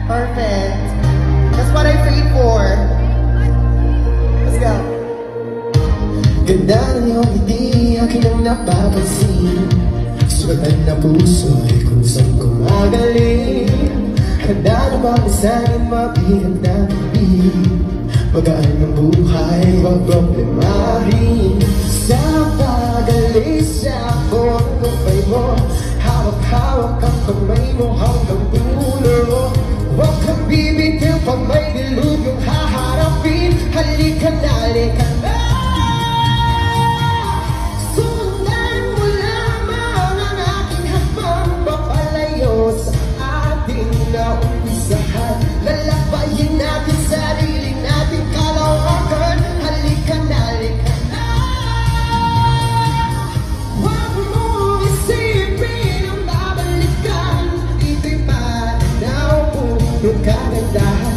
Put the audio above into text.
Perfect. That's what I prayed for. Let's go. Ganda ng iyong ngiti, akin ang napapansin. Sugatan na puso'y kung saan kumagaling. Handa na bang isanin mabigat na bibig? Magaan ng buhay, wag problemahin. Sa pag-alis ako ang kumpay mo, hawak-hawak ang kamay mo hanggang dulo. Huwag kang bibitiw pag may dilubyong haharapin. Halika na, halika na. Sundan mo lamang ang aking hakbang papalayo sa ating naumpisahan. Lalabayin natin sarili natin kalawakan. Halika na, halika na. Huwag mo isipin ang babalikan. Ito'y pananaw, puro kagandahan.